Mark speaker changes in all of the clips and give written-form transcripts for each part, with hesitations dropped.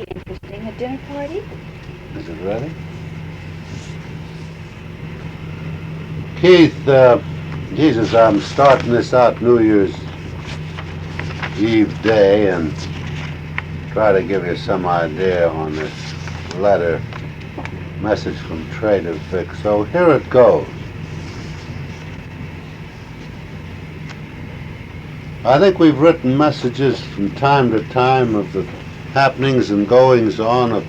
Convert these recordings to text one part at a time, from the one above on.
Speaker 1: be interesting. A dinner party?
Speaker 2: Is it ready? Keith, Jesus, I'm starting this out New Year's Eve day and try to give you some idea on this letter message from Trader Vic. So here it goes. I think we've written messages from time to time of the happenings and goings on of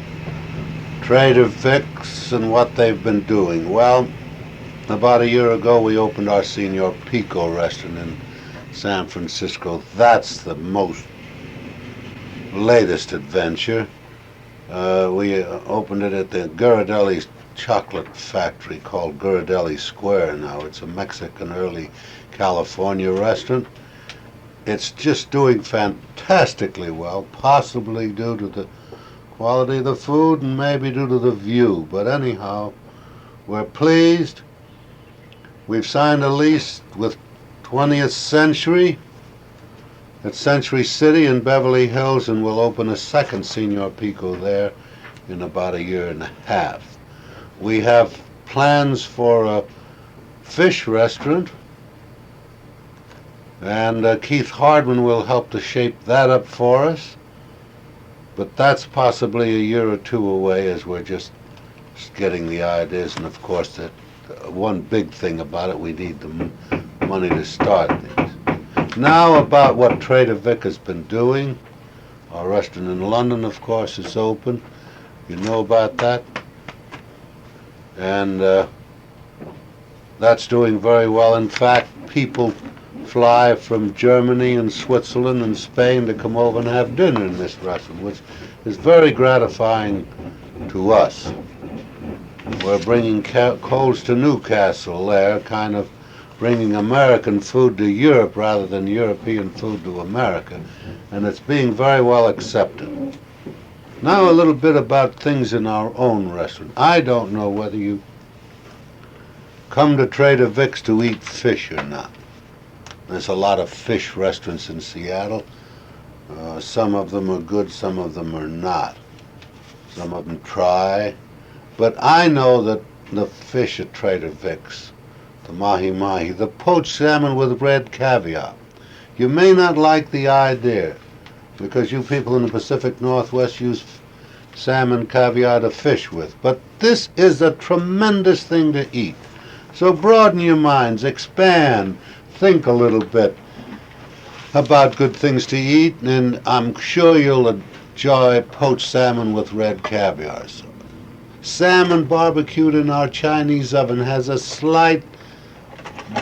Speaker 2: Trader Vic's and what they've been doing. Well, about a year ago we opened our Señor Pico restaurant in San Francisco. That's the most latest adventure. We opened it at the Ghirardelli chocolate factory called Ghirardelli Square now. It's a Mexican early California restaurant. It's just doing fantastically well, possibly due to the quality of the food and maybe due to the view. But anyhow, we're pleased. We've signed a lease with 20th Century at Century City in Beverly Hills, and we'll open a second Senor Pico there in about a year and a half. We have plans for a fish restaurant, and Keith Hardman will help to shape that up for us. But that's possibly a year or two away as we're just getting the ideas. And of course, that one big thing about it, we need the money to start things. Now about what Trader Vic has been doing. Our restaurant in London, of course, is open. You know about that. And that's doing very well. In fact, people fly from Germany and Switzerland and Spain to come over and have dinner in this restaurant, which is very gratifying to us. We're bringing coals to Newcastle there, kind of bringing American food to Europe rather than European food to America, and it's being very well accepted. Now a little bit about things in our own restaurant. I don't know whether you come to Trader Vic's to eat fish or not. There's a lot of fish restaurants in Seattle. Some of them are good, some of them are not. Some of them try. But I know that the fish at Trader Vic's, the mahi-mahi, the poached salmon with red caviar, you may not like the idea because you people in the Pacific Northwest use salmon caviar to fish with. But this is a tremendous thing to eat. So broaden your minds, expand, think a little bit about good things to eat, and I'm sure you'll enjoy poached salmon with red caviar. Salmon barbecued in our Chinese oven has a slight,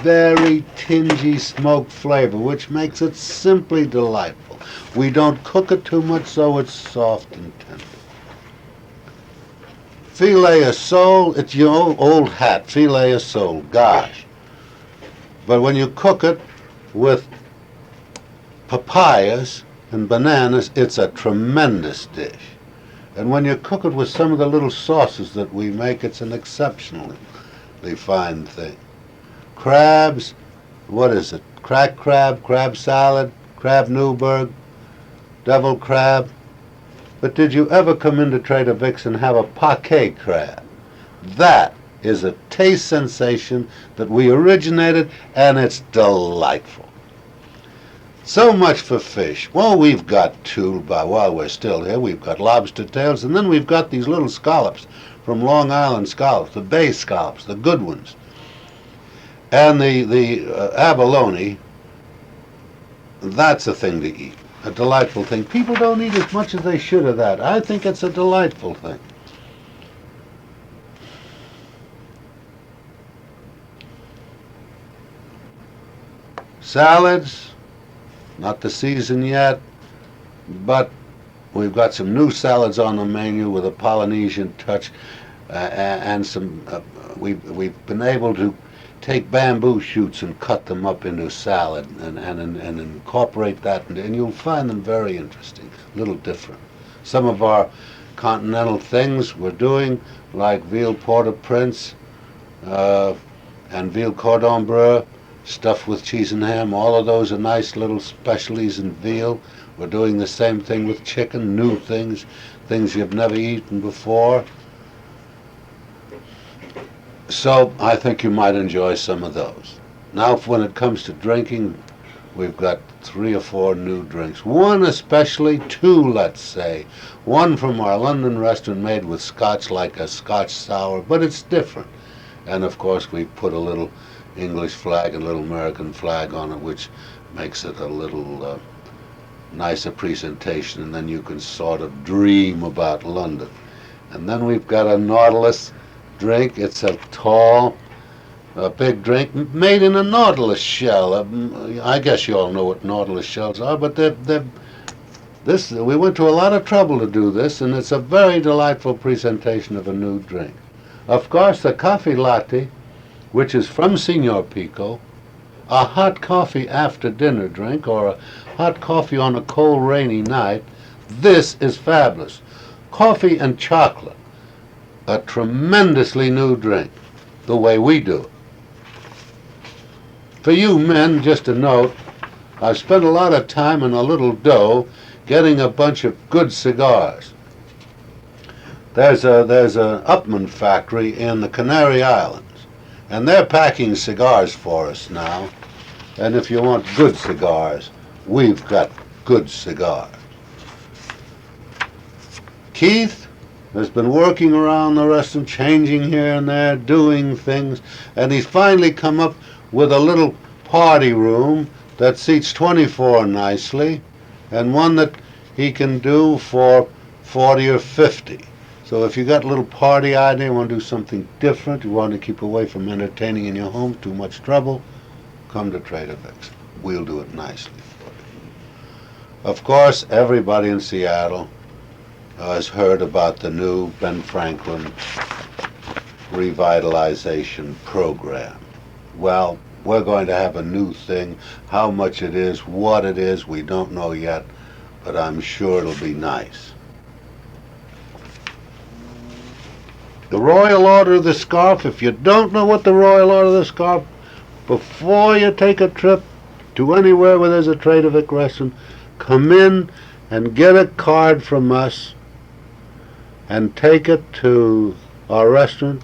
Speaker 2: very tingy smoked flavor, which makes it simply delightful. We don't cook it too much, so it's soft and tender. Filet of sole, it's your old hat, filet of sole, gosh. But when you cook it with papayas and bananas, it's a tremendous dish. And when you cook it with some of the little sauces that we make, it's an exceptionally fine thing. Crabs, what is it? Cracked crab, crab salad, crab Newburg, deviled crab. But did you ever come into Trader Vic's and have a pâté crab? That is a taste sensation that we originated, and it's delightful. So much for fish. Well, we've got two, while we're still here, we've got lobster tails, and then we've got these little scallops from Long Island scallops, the bay scallops, the good ones. And the abalone, that's a thing to eat, a delightful thing. People don't eat as much as they should of that. I think it's a delightful thing. Salads, not the season yet, but we've got some new salads on the menu with a Polynesian touch, and some. We've been able to take bamboo shoots and cut them up into salad and incorporate that, and you'll find them very interesting, a little different. Some of our continental things we're doing, like veal Port-au-Prince and veal cordon bleu, stuffed with cheese and ham. All of those are nice little specialties in veal. We're doing the same thing with chicken, new things, things you've never eaten before. So I think you might enjoy some of those. Now when it comes to drinking, we've got 3 or 4 new drinks. One especially, 2 let's say. One from our London restaurant made with Scotch, like a Scotch sour, but it's different. And of course we put a little English flag and a little American flag on it, which makes it a little nicer presentation, and then you can sort of dream about London. And then we've got a Nautilus drink. It's a tall, big drink made in a Nautilus shell. I guess you all know what Nautilus shells are, but we went to a lot of trouble to do this, and it's a very delightful presentation of a new drink. Of course, the coffee latte, which is from Señor Pico, a hot coffee after dinner drink, or a hot coffee on a cold rainy night. This is fabulous. Coffee and chocolate, a tremendously new drink, the way we do it. For you men, just a note, I've spent a lot of time in a little dough getting a bunch of good cigars. There's an Upman factory in the Canary Islands, and they're packing cigars for us now. And if you want good cigars, we've got good cigars. Keith has been working around the restaurant, changing here and there, doing things, and he's finally come up with a little party room that seats 24 nicely, and one that he can do for 40 or 50. So if you got a little party idea, you want to do something different, you want to keep away from entertaining in your home, too much trouble, come to Trader Vic's. We'll do it nicely for you. Of course, everybody in Seattle has heard about the new Ben Franklin revitalization program. Well, we're going to have a new thing. How much it is, what it is, we don't know yet, but I'm sure it'll be nice. The Royal Order of the Scarf, if you don't know what the Royal Order of the Scarf, before you take a trip to anywhere where there's a Trader Vic restaurant, come in and get a card from us and take it to our restaurant,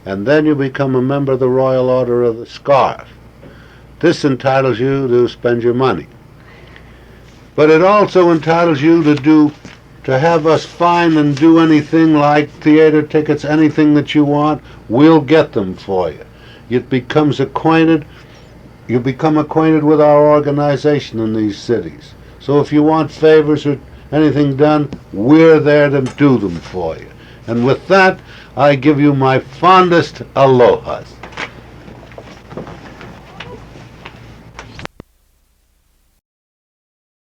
Speaker 2: and then you become a member of the Royal Order of the Scarf. This entitles you to spend your money. But it also entitles you to have us find and do anything like theater tickets, anything that you want, we'll get them for you. You become acquainted with our organization in these cities. So if you want favors or anything done, we're there to do them for you. And with that, I give you my fondest alohas.